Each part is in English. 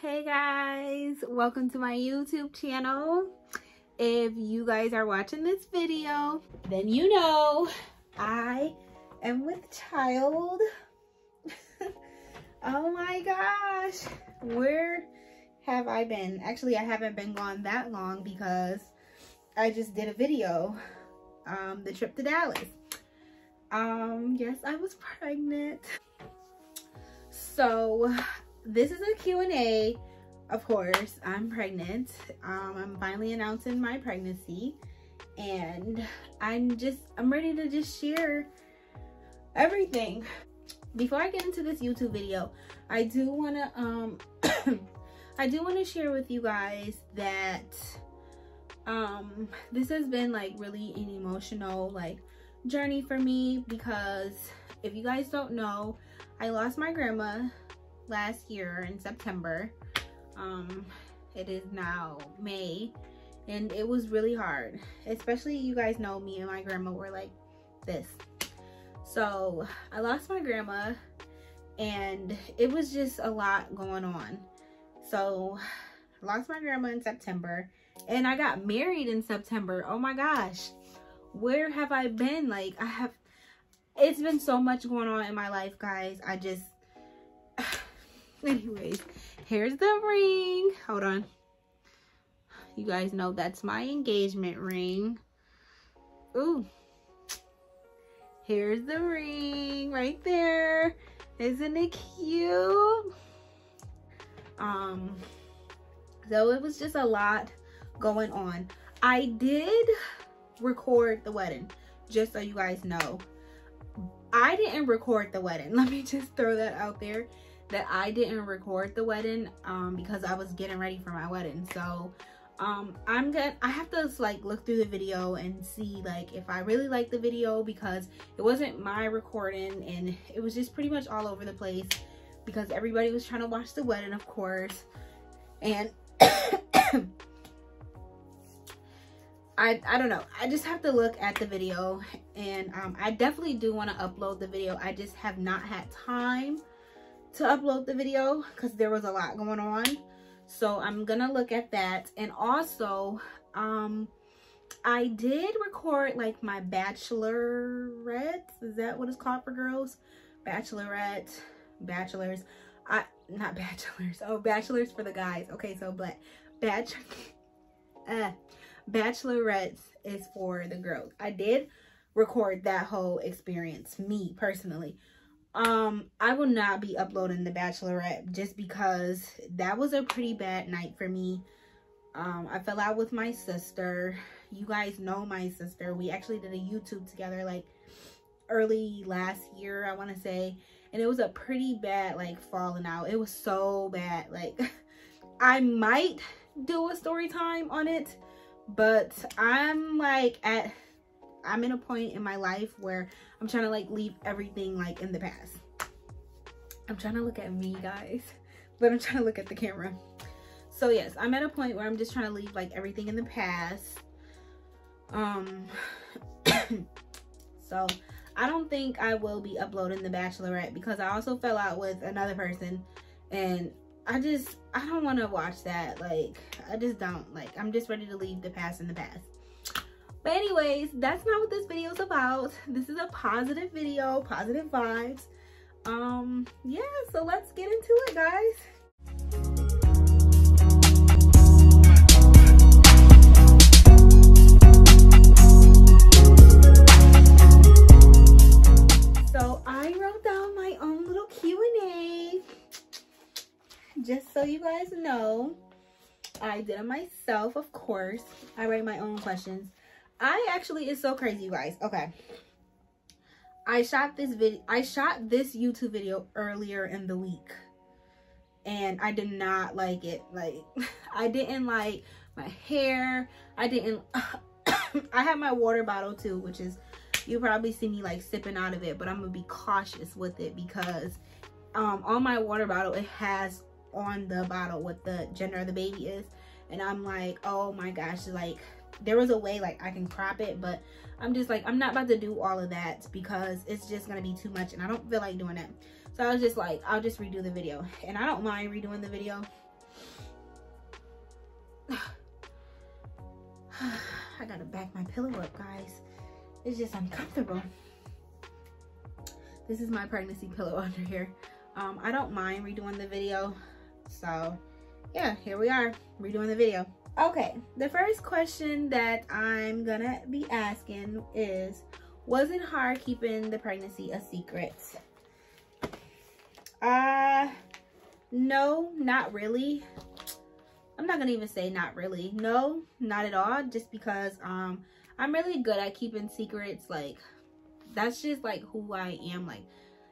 Hey guys, welcome to my YouTube channel. If you guys are watching this video, then you know I am with child. Oh my gosh, where have I been? Actually, I haven't been gone that long because I just did a video, the trip to Dallas. Yes, I was pregnant. So this is a Q&A. Of course, I'm pregnant. I'm finally announcing my pregnancy, and I'm ready to just share everything. Before I get into this YouTube video, I do want to share with you guys that this has been like really an emotional journey for me, because if you guys don't know, I lost my grandma last year in September. It is now May, and it was really hard. Especially, you guys know me and my grandma were like this. So I lost my grandma, and it was just a lot going on. So I lost my grandma in September, and I got married in September. Oh my gosh, where have I been? It's been so much going on in my life, guys. Anyways, here's the ring. Hold on. You guys know that's my engagement ring. Ooh. Here's the ring right there. Isn't it cute? So it was just a lot going on. I did record the wedding, just so you guys know. I didn't record the wedding. Let me just throw that out there, that I didn't record the wedding because I was getting ready for my wedding. So I have to look through the video and see if I really like the video, because it wasn't my recording, and it was just pretty much all over the place because everybody was trying to watch the wedding, of course. And I don't know, I just have to look at the video, and I definitely do want to upload the video. I just have not had time to upload the video because there was a lot going on. So I'm gonna look at that. And also I did record my bachelorette. Is that what it's called for girls? Bachelorette, bachelors, not bachelors. Oh, bachelors for the guys. Okay, so bachelorettes is for the girls. I did record that whole experience, me personally. I will not be uploading the bachelorette just because that was a pretty bad night for me. I fell out with my sister. You guys know my sister. We actually did a YouTube together early last year, I want to say, and it was a pretty bad falling out. It was so bad. I might do a story time on it, but I'm in a point in my life where I'm trying to leave everything in the past. I'm trying to look at me, guys, but I'm trying to look at the camera. So yes, I'm at a point where I'm just trying to leave everything in the past. So I don't think I will be uploading the bachelorette because I also fell out with another person, and I don't want to watch that. I just don't I'm just ready to leave the past in the past. But anyways, that's not what this video is about. This is a positive video, positive vibes. Yeah, so let's get into it, guys. So I wrote down my own little Q&A. Just so you guys know, I did it myself, of course. I write my own questions. It's so crazy, you guys. Okay, I shot this YouTube video earlier in the week, and I did not like it. I didn't like my hair. I had my water bottle too, which is, you probably see me sipping out of it, but I'm gonna be cautious with it because on my water bottle it has on the bottle what the gender of the baby is, and I'm oh my gosh, there was a way I can crop it, but I'm just I'm not about to do all of that because it's just gonna be too much, and I don't feel like doing that. So I was just I'll just redo the video, and I don't mind redoing the video. I gotta back my pillow up, guys. It's just uncomfortable. This is my pregnancy pillow under here. I don't mind redoing the video. So yeah, here we are, redoing the video. Okay, the first question that I'm gonna be asking is, was it hard keeping the pregnancy a secret? No, not really. I'm not gonna even say not really. No, not at all. Just because I'm really good at keeping secrets. Like, that's just like who I am. Like,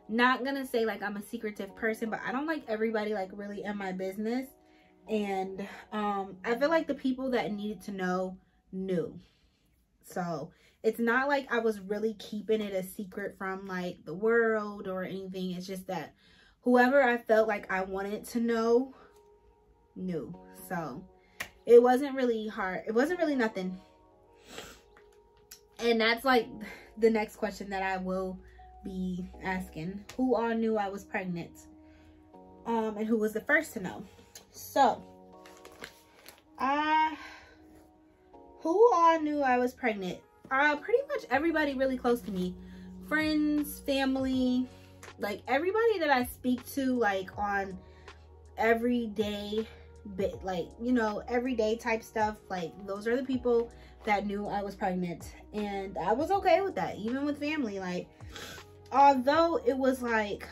not gonna say like I'm a secretive person, but I don't like everybody like really in my business. And I feel like the people that needed to know knew. So it's not like I was really keeping it a secret from like the world or anything. It's just that whoever I felt like I wanted to know knew. So it wasn't really hard. It wasn't really nothing. And that's like the next question that I will be asking. Who all knew I was pregnant? And who was the first to know? So who all knew I was pregnant? Pretty much everybody really close to me. Friends, family, like everybody that I speak to like on everyday bit, like, you know, everyday type stuff. Like, those are the people that knew I was pregnant, and I was okay with that. Even with family, like, although it was like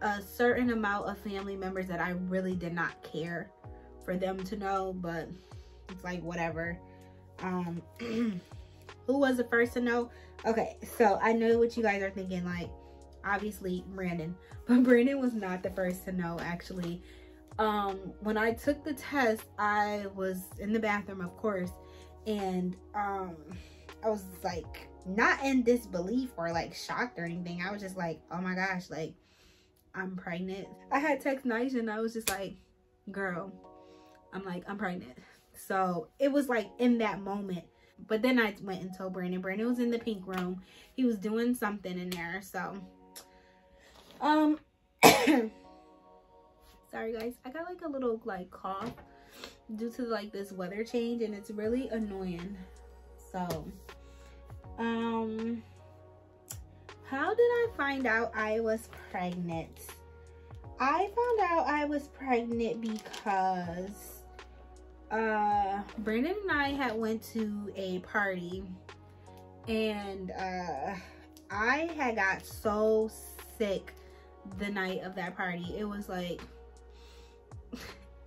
a certain amount of family members that I really did not care for them to know, but it's like whatever. Who was the first to know? Okay, so I know what you guys are thinking, like, obviously Brandon, but Brandon was not the first to know. Actually, when I took the test, I was in the bathroom, of course, and I was like not in disbelief or like shocked or anything. I was just like, oh my gosh, like, I'm pregnant. I had text Nisha and I was just like, girl, I'm pregnant. So it was like in that moment. But then I went and told Brandon. Brandon was in the pink room. He was doing something in there. So sorry guys, I got like a little like cough due to like this weather change, and it's really annoying. So how did I find out I was pregnant? I found out I was pregnant because Brandon and I had went to a party, and I had got so sick the night of that party. It was like,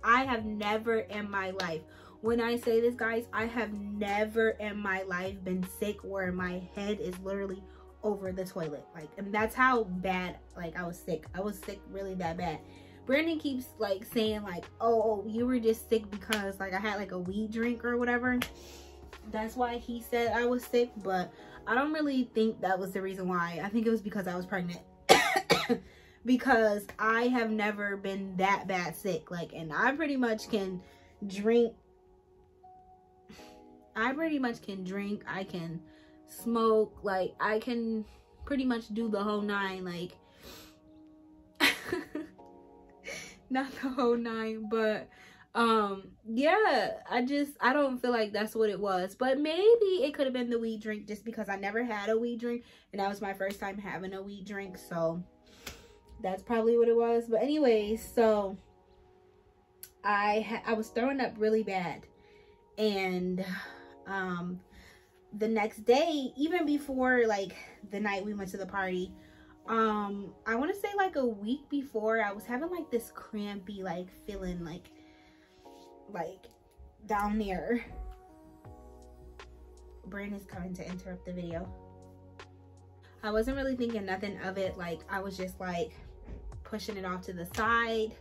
I have never in my life, when I say this guys, I have never in my life been sick where my head is literally over the toilet. Like, and that's how bad like I was sick. I was sick really that bad. Brandon keeps like saying like, oh, you were just sick because like I had like a weed drink or whatever. That's why he said I was sick, but I don't really think that was the reason why. I think it was because I was pregnant. Because I have never been that bad sick. Like, and I pretty much can drink. I can smoke. Like, I can pretty much do the whole nine. Like, not the whole nine, but yeah, I don't feel like that's what it was. But maybe it could have been the weed drink, just because I never had a weed drink, and that was my first time having a weed drink. So that's probably what it was. But anyways, so I was throwing up really bad, and the next day, even before like the night we went to the party, I want to say like a week before, I was having like this crampy like feeling like down there. Brandon's coming to interrupt the video. I wasn't really thinking nothing of it. Like, I was just like pushing it off to the side,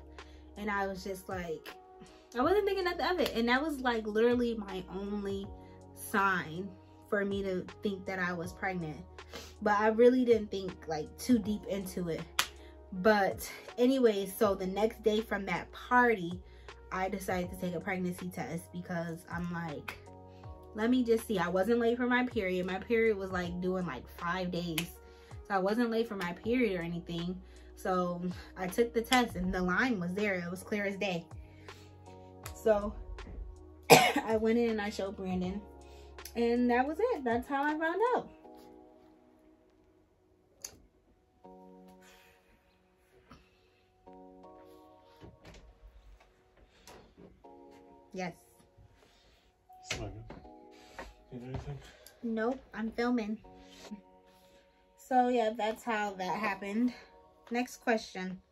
and I was just like, I wasn't thinking nothing of it. And that was like literally my only sign for me to think that I was pregnant. But I really didn't think like too deep into it. But anyways, so the next day from that party, I decided to take a pregnancy test, because I'm like, let me just see. I wasn't late for my period. My period was like due in like 5 days. So I wasn't late for my period or anything. So I took the test, and the line was there. It was clear as day. So I went in and I showed Brandon, and that was it. That's how I found out. Yes. Need anything? Nope, I'm filming. So yeah, that's how that happened. Next question.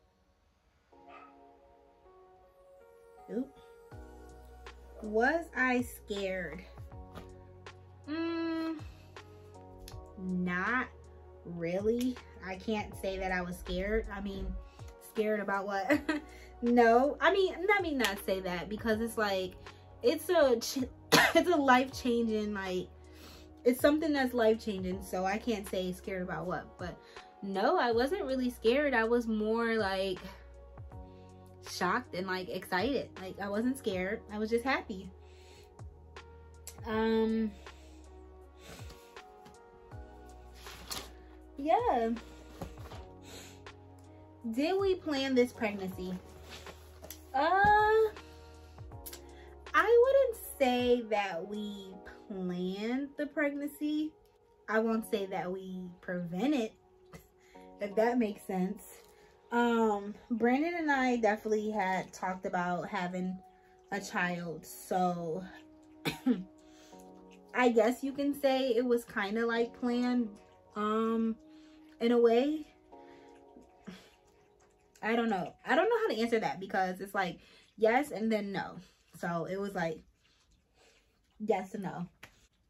Oop. Was I scared? Not really. I can't say that I was scared. I mean, scared about what? No, I mean, let me not say that, because it's like, it's a life-changing, like, it's something that's life-changing, so I can't say scared about what. But no, I wasn't really scared. I was more like shocked and like excited. Like, I wasn't scared, I was just happy. Yeah. Did we plan this pregnancy? I wouldn't say that we planned the pregnancy. I won't say that we prevented, if that makes sense. Brandon and I definitely had talked about having a child, so I guess you can say it was kind of like planned, in a way. I don't know how to answer that, because it's like yes and then no. So it was like yes and no.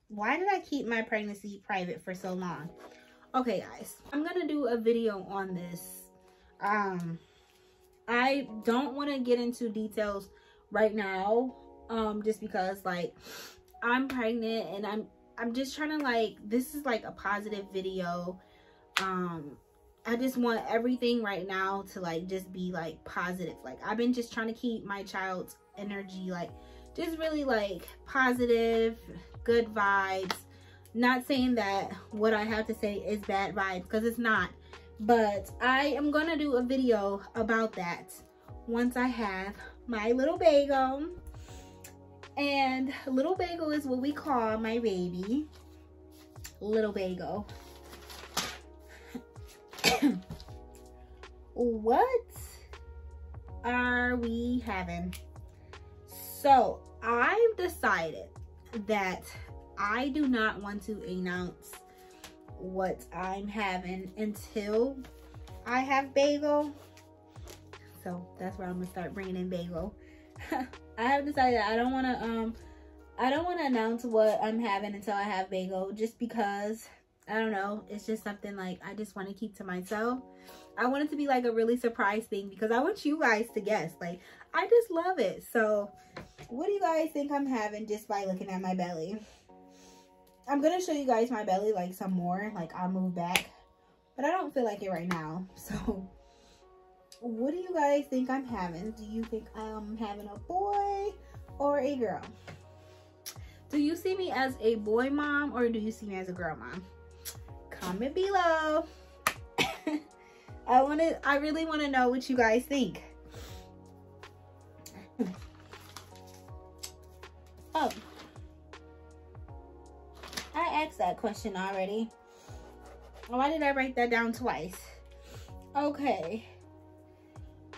Why did I keep my pregnancy private for so long? Okay guys, I'm gonna do a video on this. I don't want to get into details right now, just because like I'm pregnant and I'm just trying to, like, this is like a positive video. I just want everything right now to like just be like positive. Like, I've been just trying to keep my child's energy like just really like positive, good vibes. Not saying that what I have to say is bad vibes, because it's not, but I am gonna do a video about that once I have my little bagel. And little bagel is what we call my baby, little bagel. What are we having? So I've decided that I do not want to announce what I'm having until I have Bagel. So that's where I'm gonna start bringing in Bagel. I have decided I don't want to announce what I'm having until I have Bagel, just because I don't know, it's just something like I just want to keep to myself. I want it to be like a really surprise thing, because I want you guys to guess. Like, I just love it. So what do you guys think I'm having just by looking at my belly? I'm gonna show you guys my belly like some more, like I'll move back, but I don't feel like it right now. So what do you guys think I'm having? Do you think I'm having a boy or a girl? Do you see me as a boy mom, or do you see me as a girl mom? Comment below. I really want to know what you guys think. Oh, I asked that question already. Why did I write that down twice? Okay.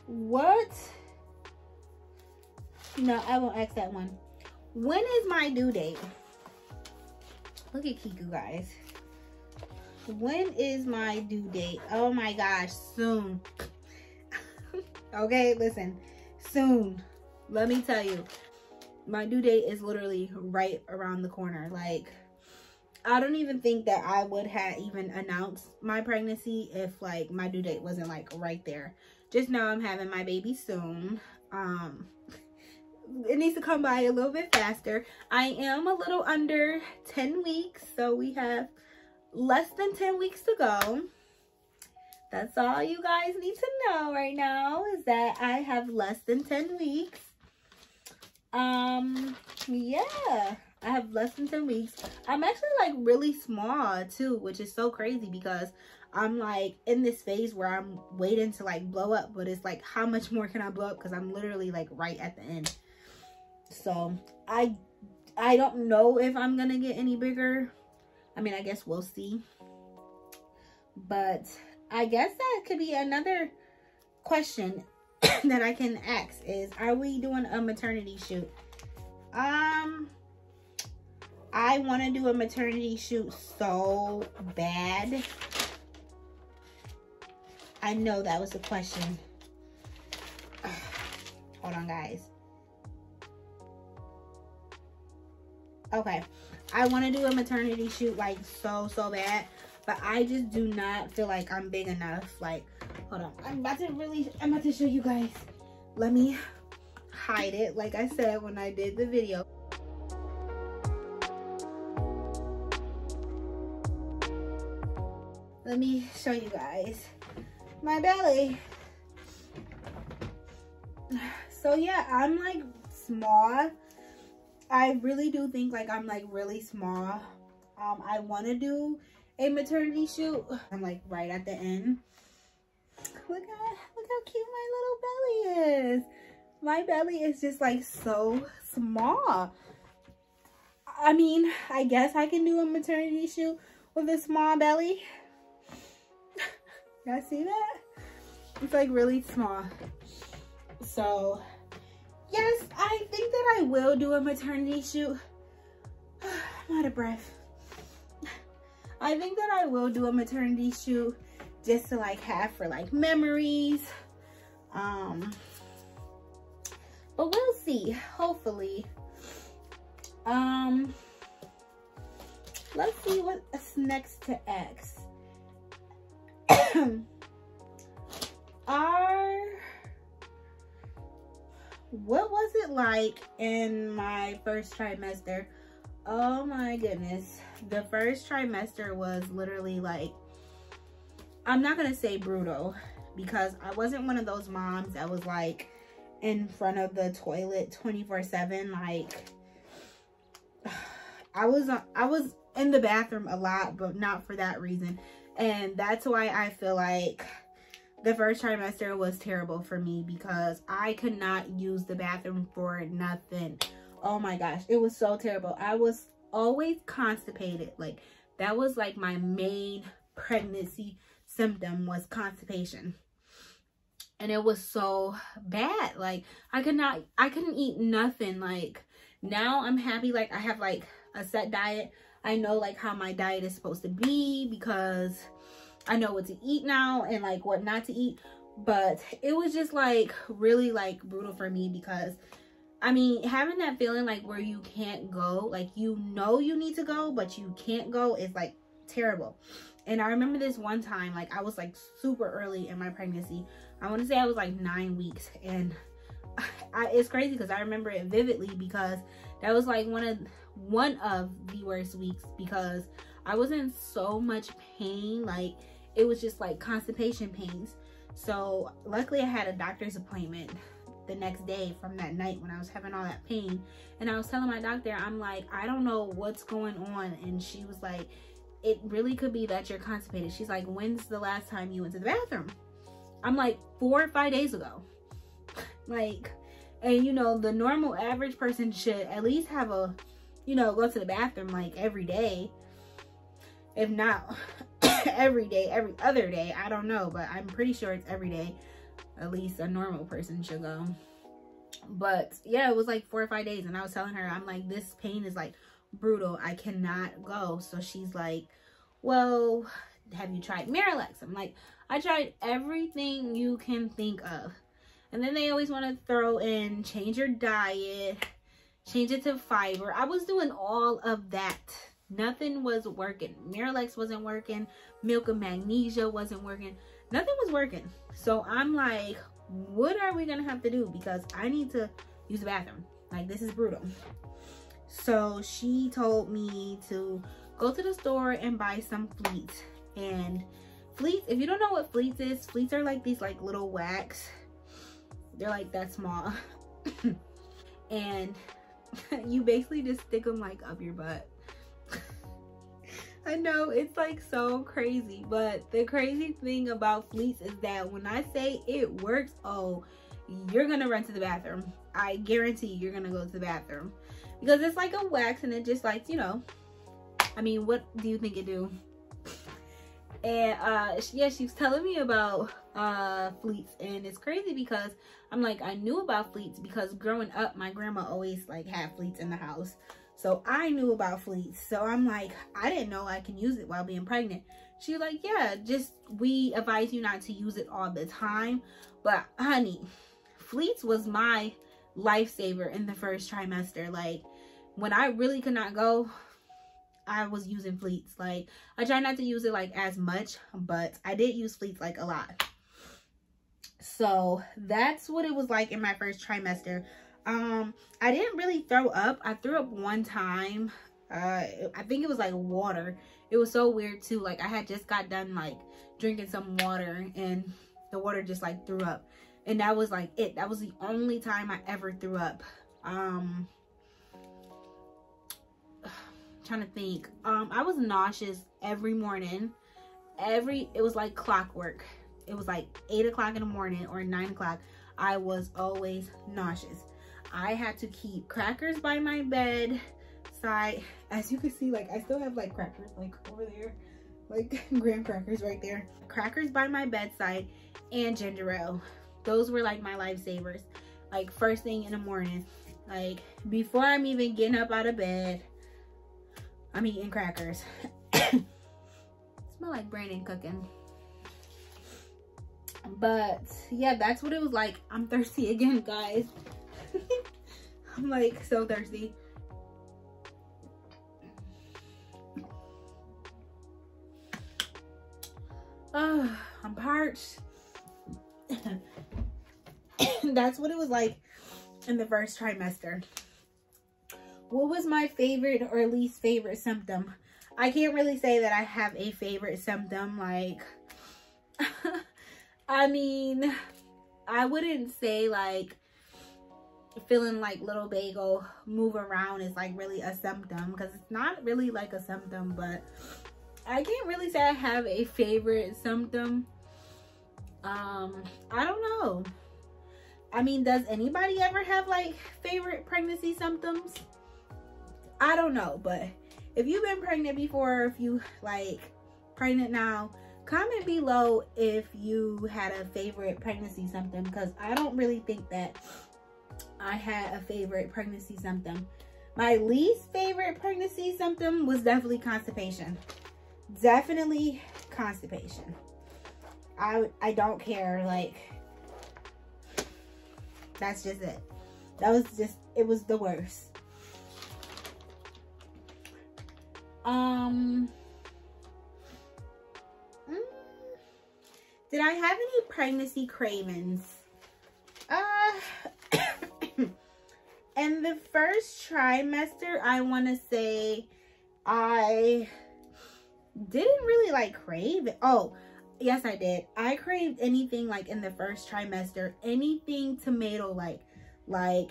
What? No, I won't ask that one. When is my due date? Look at Kiku, guys. When is my due date? Oh my gosh, soon. Okay, listen, soon. Let me tell you, my due date is literally right around the corner. Like, I don't even think that I would have even announced my pregnancy if like my due date wasn't like right there. Just know I'm having my baby soon. It needs to come by a little bit faster. I am a little under 10 weeks, so we have less than 10 weeks to go. That's all you guys need to know right now, is that I have less than 10 weeks. Yeah, I have less than 10 weeks. I'm actually like really small too, which is so crazy, because I'm like in this phase where I'm waiting to like blow up, but it's like, how much more can I blow up? Because I'm literally like right at the end. So I don't know if I'm gonna get any bigger. I mean, I guess we'll see. But I guess that could be another question that I can ask is, are we doing a maternity shoot? I want to do a maternity shoot so bad. I know that was the question. Hold on, guys. Okay, I want to do a maternity shoot like so bad, but I just do not feel like I'm big enough. Like, hold on, I'm about to show you guys. Let me hide it like I said when I did the video. Let me show you guys my belly. So yeah, I'm like small. I really do think like I'm like really small. I want to do a maternity shoot. I'm like right at the end. Look how cute my little belly is. My belly is just like so small. I mean, I guess I can do a maternity shoot with a small belly. Y'all see that? It's like really small. So yes, I think that I will do a maternity shoot. I'm out of breath. I think that I will do a maternity shoot just to like have for like memories. But we'll see, hopefully. Let's see what's next to X. What was it like in my first trimester? Oh my goodness. The first trimester was literally like, I'm not gonna say brutal, because I wasn't one of those moms that was like in front of the toilet 24/7. Like, I was in the bathroom a lot, but not for that reason. And that's why I feel like the first trimester was terrible for me, because I could not use the bathroom for nothing. Oh my gosh, it was so terrible. I was always constipated. Like, that was like my main pregnancy symptom, was constipation. And it was so bad. Like, I couldn't eat nothing. Like, now I'm happy, like I have like a set diet. I know like how my diet is supposed to be, because I know what to eat now and like what not to eat. But it was just like really like brutal for me, because I mean, having that feeling like where you can't go, like you know you need to go but you can't go, is like terrible. And I remember this one time, like I was like super early in my pregnancy. I want to say I was like 9 weeks, and it's crazy because I remember it vividly, because that was like one of the worst weeks, because I was in so much pain. Like, it was just like constipation pains. So luckily I had a doctor's appointment the next day from that night when I was having all that pain. And I was telling my doctor, I'm like, I don't know what's going on. And she was like, it really could be that you're constipated. She's like, when's the last time you went to the bathroom? I'm like, 4 or 5 days ago. Like, and you know, the normal average person should at least have a, you know, go to the bathroom like every day. If not every day, every other day, I don't know, but I'm pretty sure it's every day. At least a normal person should go. But yeah, it was like 4 or 5 days, and I was telling her, I'm like, this pain is like brutal. I cannot go. So she's like, well, have you tried Miralax? I'm like, I tried everything you can think of. And then they always want to throw in, change your diet, change it to fiber. I was doing all of that. Nothing was working. Miralax wasn't working. Milk and magnesia wasn't working. Nothing was working. So I'm like, what are we going to have to do? Because I need to use the bathroom. Like, this is brutal. So she told me to go to the store and buy some fleets. And fleets, if you don't know what fleets is, fleets are like these like little wax. They're like that small. And you basically just stick them like up your butt. I know, it's like so crazy, but the crazy thing about fleets is that when I say it works, oh, you're gonna run to the bathroom. I guarantee you're gonna go to the bathroom, because it's like a wax and it just like, you know, I mean, what do you think it do? And yeah, she was telling me about fleets, and it's crazy because I'm like, I knew about fleets because growing up my grandma always like had fleets in the house, so I knew about fleets. So I'm like, I didn't know I can use it while being pregnant. She was like, yeah, just we advise you not to use it all the time, but honey, fleets was my lifesaver in the first trimester. Like when I really could not go, I was using fleets. Like I try not to use it like as much, but I did use fleets like a lot. So that's what it was like in my first trimester. I didn't really throw up. I threw up one time. I think it was like water. It was so weird too. Like I had just got done like drinking some water, and the water just like threw up, and that was like it. That was the only time I ever threw up. Trying to think. I was nauseous every morning. It was like clockwork. It was like 8 o'clock in the morning or 9 o'clock. I was always nauseous. I had to keep crackers by my bed side. As you can see, like I still have like crackers like over there, like graham crackers right there. Crackers by my bedside and ginger ale. Those were like my lifesavers. Like first thing in the morning, like before I'm even getting up out of bed, I'm eating crackers. Smell like Brandon cooking. But yeah, that's what it was like. I'm thirsty again, guys. I'm like so thirsty. Oh, I'm parched. That's what it was like in the first trimester. What was my favorite or least favorite symptom? I can't really say that I have a favorite symptom. Like, I mean, I wouldn't say like feeling like little bagel move around is like really a symptom, because it's not really like a symptom. But I can't really say I have a favorite symptom. I don't know. I mean, does anybody ever have like favorite pregnancy symptoms? I don't know, but if you've been pregnant before, if you like pregnant now, comment below if you had a favorite pregnancy symptom, because I don't really think that I had a favorite pregnancy symptom. My least favorite pregnancy symptom was definitely constipation. Definitely constipation. I don't care, like that's just it. That was just, it was the worst. Did I have any pregnancy cravings? In the first trimester, I want to say I didn't really like crave it. Oh, yes, I did. I craved anything like in the first trimester, anything tomato like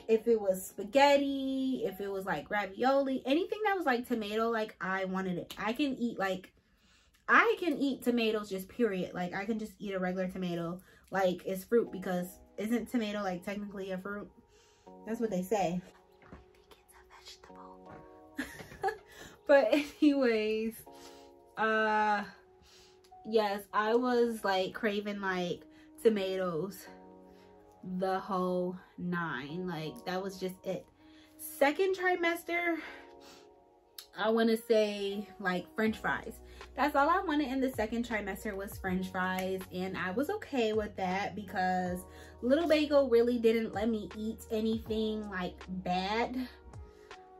if it was spaghetti, if it was like ravioli, anything that was like tomato, like I wanted it. I can eat tomatoes just period. Like I can just eat a regular tomato like it's fruit, because isn't tomato like technically a fruit? That's what they say. I think it's a vegetable. But anyways, yes, I was like craving like tomatoes the whole 9. Like that was just it. Second trimester, I want to say like french fries. That's all I wanted in the second trimester was french fries, and I was okay with that because little bagel really didn't let me eat anything like bad.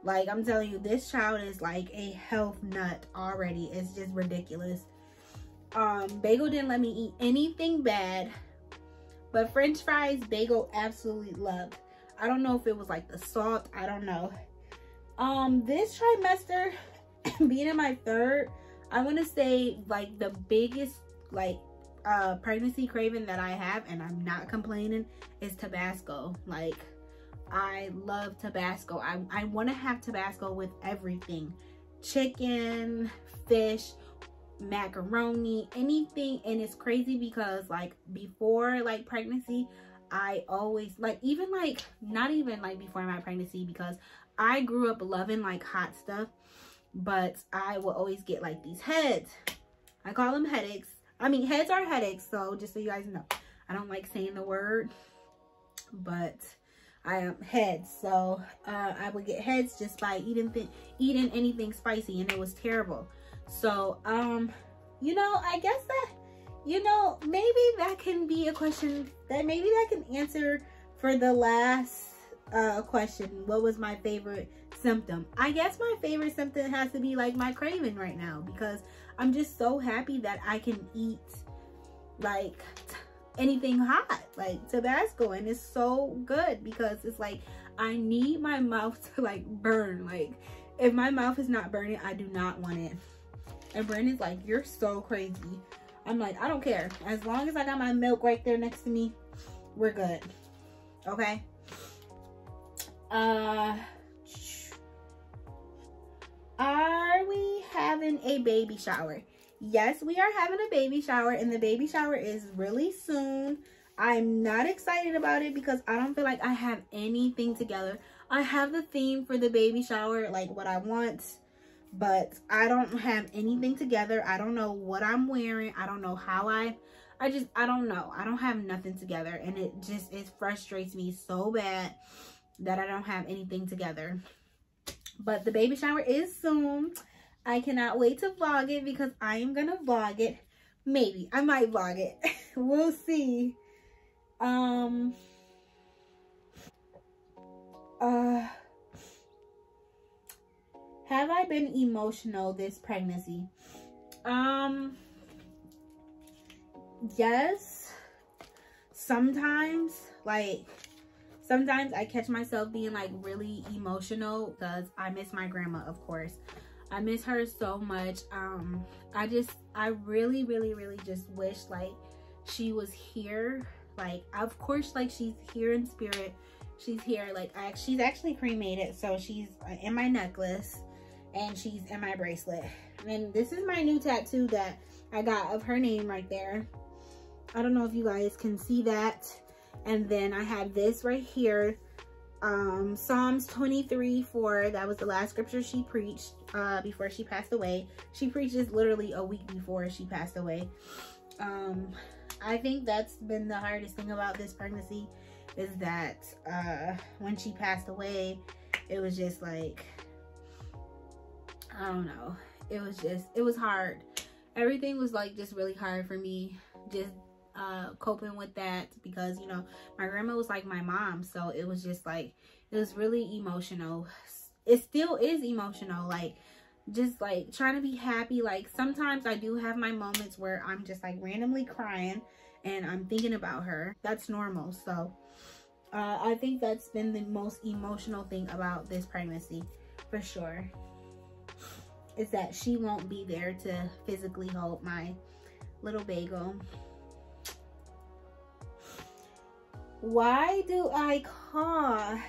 Like I'm telling you, this child is like a health nut already. It's just ridiculous. Bagel didn't let me eat anything bad, but french fries Bagel absolutely loved. I don't know if it was like the salt, I don't know. This trimester, being in my third, I want to say like the biggest like pregnancy craving that I have, and I'm not complaining, is Tabasco. Like I love Tabasco. I want to have Tabasco with everything. Chicken, fish, macaroni, anything. And it's crazy because like before like pregnancy, I always like, even like, not even like before my pregnancy, because I grew up loving like hot stuff, but I will always get like these heads. I call them headaches. I mean, heads are headaches, so just so you guys know, I don't like saying the word, but I am heads. So I would get heads just by eating anything spicy, and it was terrible. So you know, I guess that, you know, maybe that can be a question that maybe that can answer for the last question. What was my favorite symptom? I guess my favorite symptom has to be like my craving right now, because I'm just so happy that I can eat like anything hot, like Tabasco, and it's so good because it's like I need my mouth to like burn. Like if my mouth is not burning, I do not want it. And Brandon's like, you're so crazy. I'm like, I don't care. As long as I got my milk right there next to me, we're good. Okay. Are we having a baby shower? Yes, we are having a baby shower, and the baby shower is really soon. I'm not excited about it because I don't feel like I have anything together. I have the theme for the baby shower, like what I want, but I don't have anything together. I don't know what I'm wearing. I don't know how I don't know. I don't have nothing together, and it frustrates me so bad that I don't have anything together. But the baby shower is soon. I cannot wait to vlog it because I am gonna vlog it. Maybe I might vlog it. We'll see. Have I been emotional this pregnancy? Yes. Sometimes I catch myself being like really emotional because I miss my grandma, of course. I miss her so much. I really just wish like she was here. Like, of course, like she's here in spirit. She's here. Like, she's actually cremated, so she's in my necklace and she's in my bracelet. And this is my new tattoo that I got of her name right there. I don't know if you guys can see that. And then I have this right here, Psalms 23:4. That was the last scripture she preached before she passed away. She preached this literally a week before she passed away. I think that's been the hardest thing about this pregnancy, is that when she passed away, it was just like, I don't know, it was hard. Everything was like just really hard for me, just coping with that, because, you know, my grandma was like my mom, so it was just like, it was really emotional. It still is emotional, like just like trying to be happy. Like sometimes I do have my moments where I'm just like randomly crying and I'm thinking about her. That's normal. So I think that's been the most emotional thing about this pregnancy for sure, is that she won't be there to physically hold my little bagel. Why do I call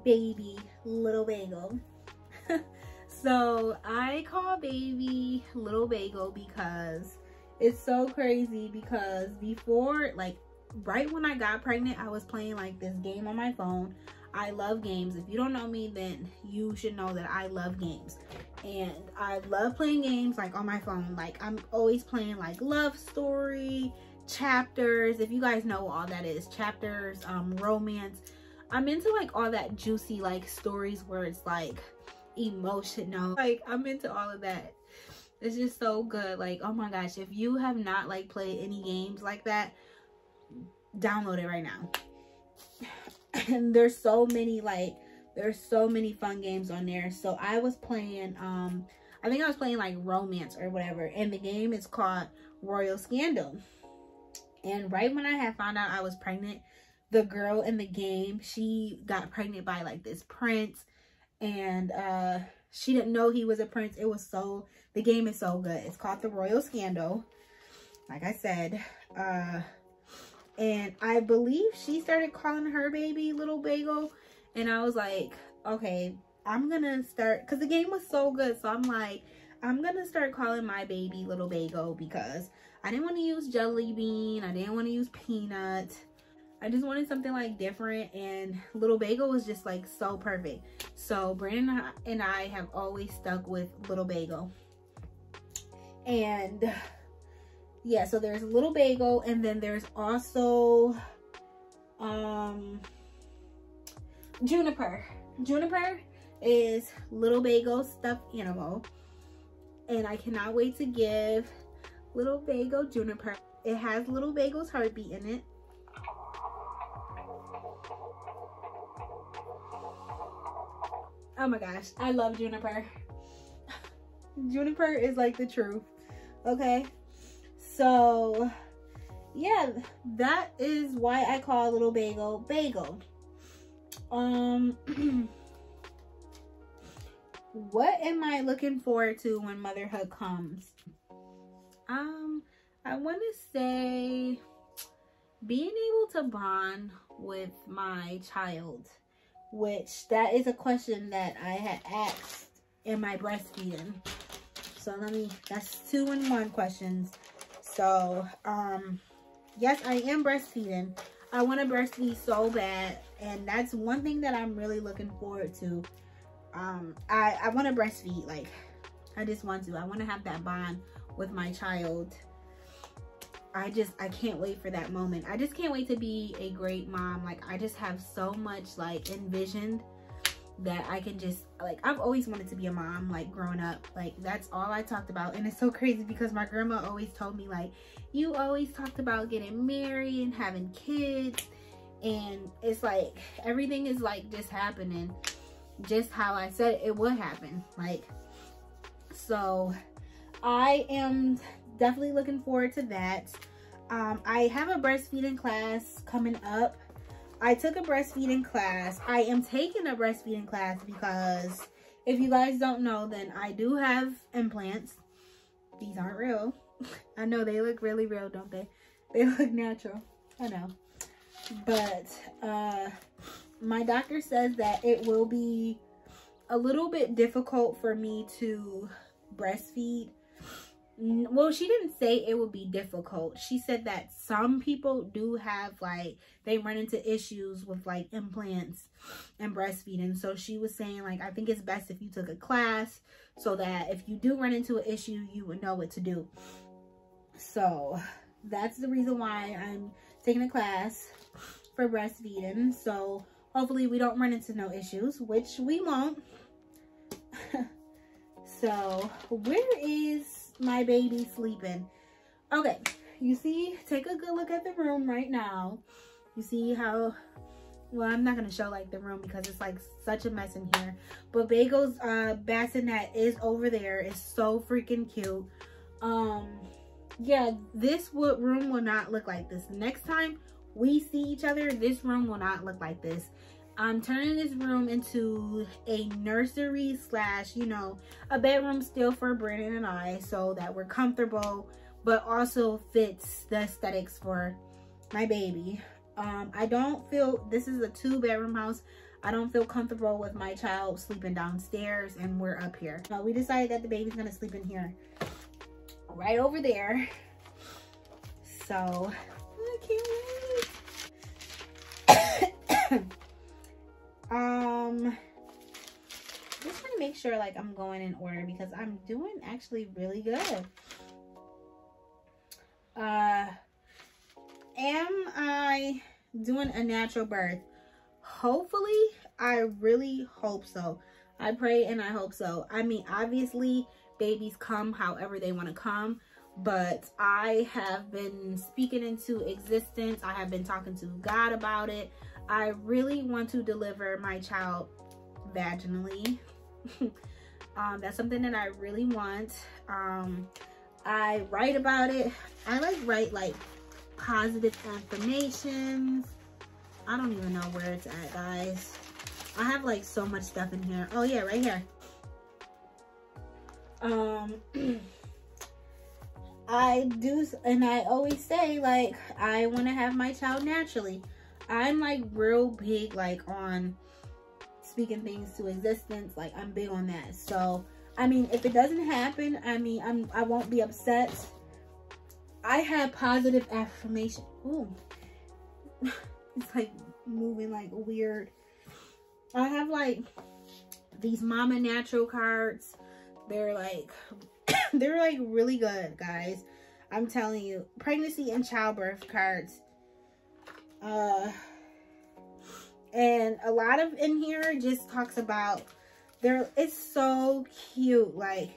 baby little bagel? So I call baby little bagel because it's so crazy, because before, like right when I got pregnant, I was playing like this game on my phone. I love games. If you don't know me, then you should know that I love games, and I love playing games like on my phone. Like I'm always playing like love story, chapters, if you guys know all that is, chapters, romance. I'm into like all that juicy like stories where it's like emotional. Like I'm into all of that. It's just so good. Like, oh my gosh, if you have not like played any games like that, download it right now. And there's so many fun games on there. So I was playing I think I was playing like romance or whatever, and the game is called Royal Scandal. And right when I had found out I was pregnant, the girl in the game, she got pregnant by like this prince, and she didn't know he was a prince. The game is so good. It's called the Royal Scandal, like I said. And I believe she started calling her baby little bagel, and I was like, okay, I'm gonna start, because the game was so good. So I'm like, I'm gonna start calling my baby little bagel, because I didn't want to use jelly bean, I didn't want to use peanut. I just wanted something like different, and Little Bagel was just like so perfect. So Brandon and I have always stuck with Little Bagel. And yeah, so there's Little Bagel, and then there's also Juniper. Juniper is Little Bagel stuffed animal, and I cannot wait to give Little Bagel Juniper. It has Little Bagel's heartbeat in it. Oh my gosh, I love Juniper. Juniper is like the truth. Okay, so yeah, that is why I call Little Bagel Bagel. What am I looking forward to when motherhood comes? I want to say being able to bond with my child, which that is a question that I had asked in my breastfeeding. So that's 2-in-1 questions. So yes, I am breastfeeding. I want to breastfeed so bad, and that's one thing that I'm really looking forward to. I want to breastfeed. Like, I just want to. I want to have that bond with my child. I can't wait for that moment. I just can't wait to be a great mom. Like, I just have so much like envisioned that I can just, like, I've always wanted to be a mom, like, growing up. Like, that's all I talked about. And it's so crazy because my grandma always told me, like, you always talked about getting married and having kids, and it's like everything is like just happening just how I said it would happen. Like, so I am definitely looking forward to that. I have a breastfeeding class coming up. I took a breastfeeding class. I am taking a breastfeeding class because if you guys don't know, then I do have implants. These aren't real. I know they look really real, don't they? They look natural. I know. But my doctor says that it will be a little bit difficult for me to breastfeed. Well, she didn't say it would be difficult. She said that some people do have, like, they run into issues with like implants and breastfeeding. So she was saying, like, I think it's best if you took a class so that if you do run into an issue, you would know what to do. So that's the reason why I'm taking a class for breastfeeding. So hopefully we don't run into no issues, which we won't. So where is my baby sleeping? Okay, you see, take a good look at the room right now. You see how, well, I'm not gonna show like the room because it's like such a mess in here, but Bagel's bassinet is over there. It's so freaking cute. Yeah, this room will not look like this. Next time we see each other, this room will not look like this. I'm turning this room into a nursery slash, you know, a bedroom still for Brandon and I, so that we're comfortable, but also fits the aesthetics for my baby. I don't feel, this is a 2-bedroom house. I don't feel comfortable with my child sleeping downstairs and we're up here. We decided that the baby's gonna sleep in here, right over there. So I can't wait. Just trying to make sure like I'm going in order because I'm doing actually really good. Am I doing a natural birth? Hopefully. I really hope so. I pray and I hope so. I mean, obviously babies come however they want to come, but I have been speaking into existence. I have been talking to God about it. I really want to deliver my child vaginally. That's something that I really want. I write about it. I write like positive affirmations. I don't even know where it's at, guys. I have like so much stuff in here. Oh yeah, right here. I do, and I always say like I want to have my child naturally. I'm like real big like on speaking things to existence. Like I'm big on that. So I mean, if it doesn't happen, I mean, I won't be upset. I have positive affirmation. Ooh. It's like moving like weird. I have like these Mama Natural cards. They're like they're like really good, guys. I'm telling you, pregnancy and childbirth cards. And a lot of in here just talks about it's so cute. Like,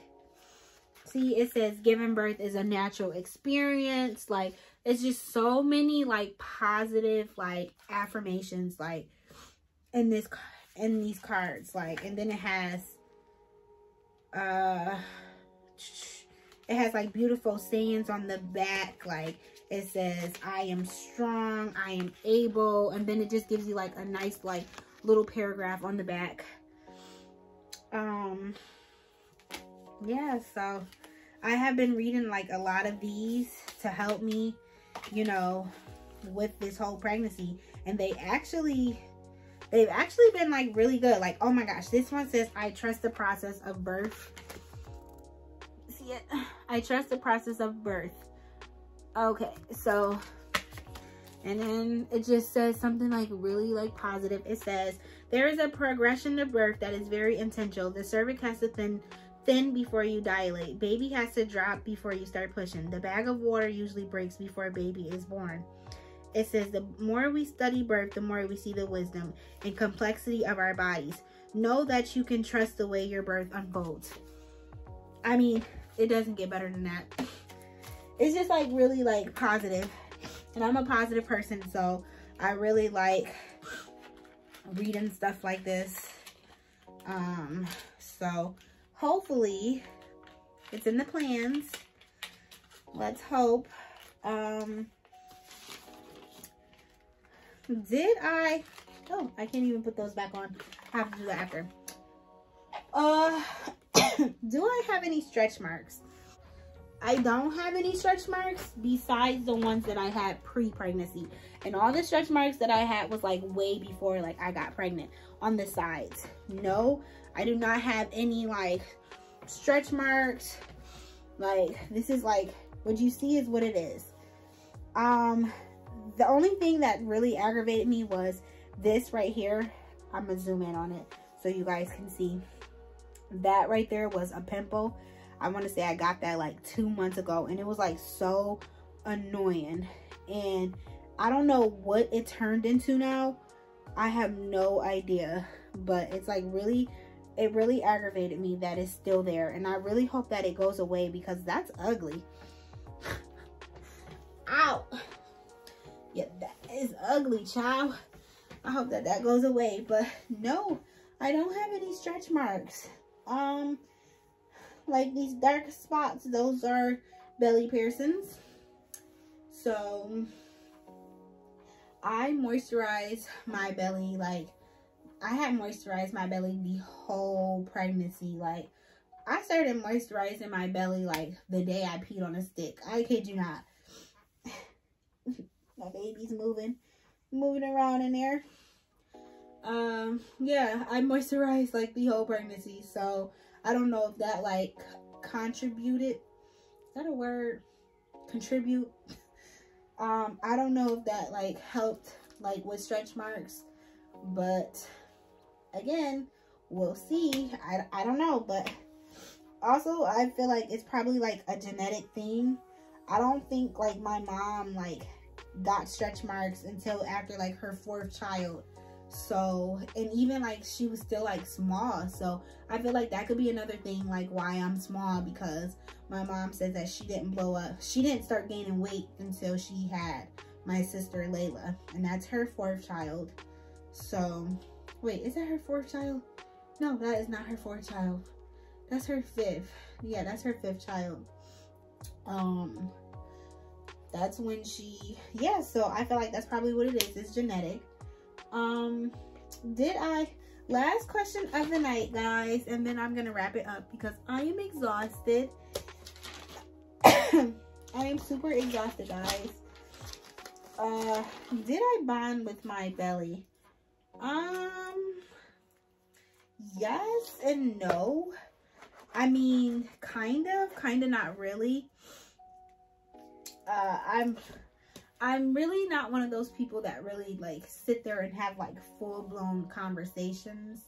see, it says giving birth is a natural experience. Like, it's just so many like positive like affirmations like in these cards. Like, and then it has like beautiful sayings on the back. Like, it says, I am strong, I am able, and then it just gives you like a nice like little paragraph on the back. Yeah, so I have been reading like a lot of these to help me, you know, with this whole pregnancy, and they've actually been like really good. Like, oh my gosh, this one says, I trust the process of birth. See it? I trust the process of birth. Okay, so, and then it just says something like really like positive. It says, there is a progression to birth that is very intentional. The cervix has to thin before you dilate. Baby has to drop before you start pushing. The bag of water usually breaks before a baby is born. It says, the more we study birth, the more we see the wisdom and complexity of our bodies. Know that you can trust the way your birth unfolds. I mean, it doesn't get better than that. It's just like really like positive. And I'm a positive person, so I really like reading stuff like this. So hopefully it's in the plans. Let's hope. Oh, I can't even put those back on. I have to do that after. Do I have any stretch marks? I don't have any stretch marks besides the ones that I had pre-pregnancy. And all the stretch marks that I had was like way before like I got pregnant on the sides. No, I do not have any like stretch marks. Like, this is like, what you see is what it is. The only thing that really aggravated me was this right here. I'm gonna zoom in on it so you guys can see. That right there was a pimple. I want to say I got that like 2 months ago, and it was like so annoying, and I don't know what it turned into now. I have no idea, but it's like it really aggravated me that it's still there, and I really hope that it goes away because that's ugly. Ow. Yeah, that is ugly, child. I hope that that goes away, but no, I don't have any stretch marks. Like these dark spots, those are belly piercings. So I moisturize my belly. Like, I had moisturized my belly the whole pregnancy. Like, I started moisturizing my belly like the day I peed on a stick. I kid you not. My baby's moving around in there. Yeah, I moisturized like the whole pregnancy, so I don't know if that like contributed. Is that a word? Contribute. I don't know if that like helped like with stretch marks, but again, we'll see. I don't know, but also I feel like it's probably like a genetic thing. I don't think like my mom like got stretch marks until after like her 4th child. So, and even like she was still like small, so I feel like that could be another thing like why I'm small, because my mom says that she didn't blow up, she didn't start gaining weight until she had my sister Layla, and that's her 4th child. So wait, is that her 4th child? No, that is not her 4th child, that's her 5th. Yeah, that's her 5th child. That's when she, yeah, so I feel like that's probably what it is. It's genetic. Last question of the night, guys, and then I'm gonna wrap it up because I am exhausted. I am super exhausted, guys. Did I bond with my belly? Yes and no. I mean, kind of not really. I'm really not one of those people that really like sit there and have like full-blown conversations.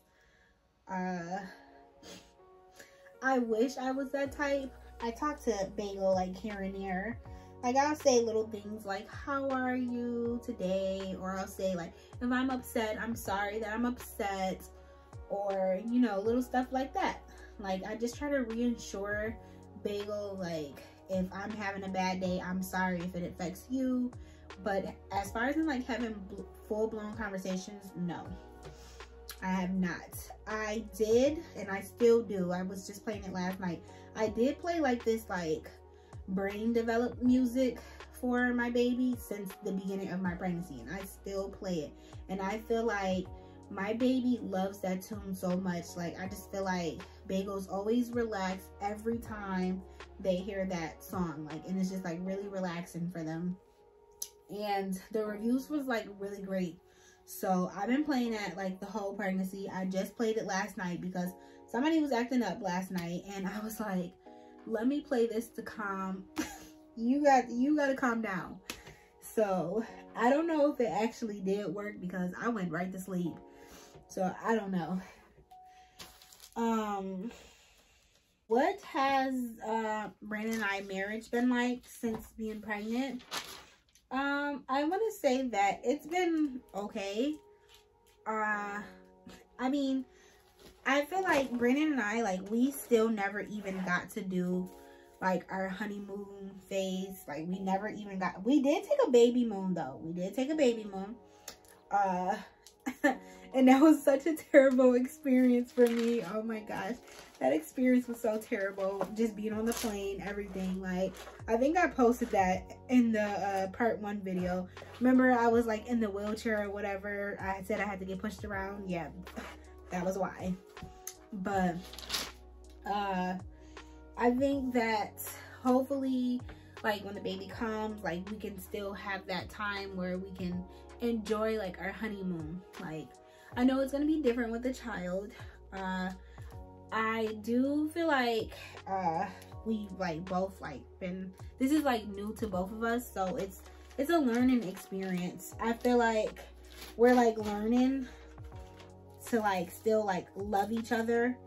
I wish I was that type. I talk to Bagel like here and there. Like I'll say little things like, how are you today? Or I'll say like, if I'm upset, I'm sorry that I'm upset. Or, you know, little stuff like that. Like I just try to reassure Bagel, like, if I'm having a bad day, I'm sorry if it affects you. But as far as in like having full-blown conversations, no, I have not. I did, and I still do. I was just playing it last night. I did play like this like brain developed music for my baby since the beginning of my pregnancy, and I still play it. And I feel like my baby loves that tune so much. Like I just feel like Bagel's always relaxed every time they hear that song, like, and it's just like really relaxing for them. And the reviews was like really great, so I've been playing that like the whole pregnancy. I just played it last night because somebody was acting up last night, and I was like, let me play this to calm you gotta calm down. So I don't know if it actually did work because I went right to sleep, so I don't know. What has Brandon and I marriage been like since being pregnant? I want to say that it's been okay. I mean, I feel like Brandon and I, like, we still never even got to do like our honeymoon phase. Like we never even got, we did take a baby moon though. We did take a baby moon. And that was such a terrible experience for me. Oh my gosh. That experience was so terrible. Just being on the plane, everything. Like, I think I posted that in the part 1 video. Remember, I was like in the wheelchair or whatever. I said I had to get pushed around. Yeah, that was why. But I think that hopefully, like, when the baby comes, like, we can still have that time where we can enjoy like our honeymoon. Like, I know it's gonna be different with the child. I do feel like we like both like been, this is like new to both of us, so it's a learning experience. I feel like we're like learning to like still like love each other,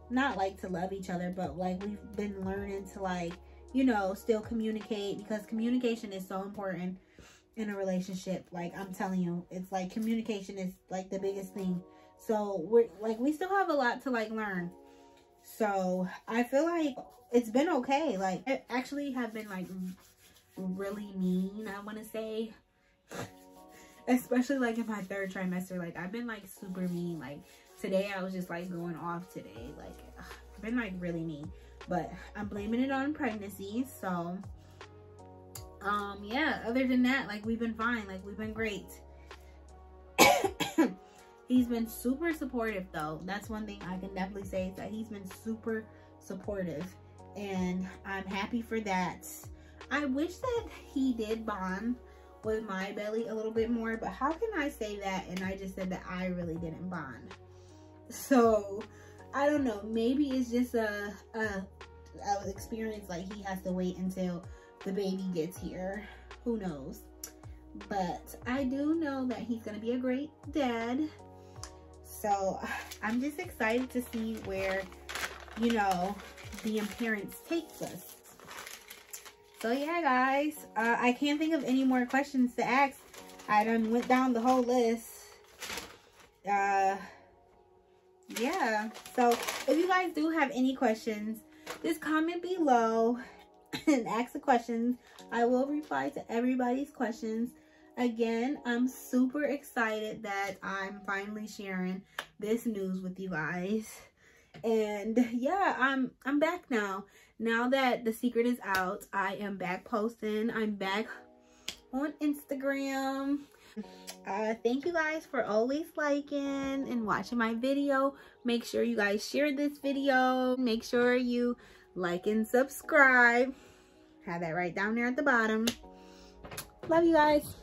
not like to love each other, but like we've been learning to like, you know, still communicate, because communication is so important in a relationship. Like, I'm telling you, it's like communication is like the biggest thing. So we're like, we still have a lot to like learn. So I feel like it's been okay. Like, I actually have been like really mean, I want to say, especially like in my 3rd trimester. Like, I've been like super mean. Like today I was just like going off today. Like, I've been like really mean, but I'm blaming it on pregnancy. So yeah, other than that, like, we've been fine. Like, we've been great. He's been super supportive though. That's one thing I can definitely say, is that he's been super supportive, and I'm happy for that. I wish that he did bond with my belly a little bit more, but how can I say that and I just said that I really didn't bond? So I don't know, maybe it's just a experience. Like, he has to wait until the baby gets here, who knows. But I do know that he's gonna be a great dad, so I'm just excited to see where, you know, the appearance takes us. So yeah, guys, I can't think of any more questions to ask. I done went down the whole list. Yeah, so if you guys do have any questions, just comment below and ask the questions. I will reply to everybody's questions. Again, I'm super excited that I'm finally sharing this news with you guys. And yeah, I'm back now. Now that the secret is out, I am back posting. I'm back on Instagram. Thank you guys for always liking and watching my video. Make sure you guys share this video. Make sure you like and subscribe. Have that right down there at the bottom. Love you guys.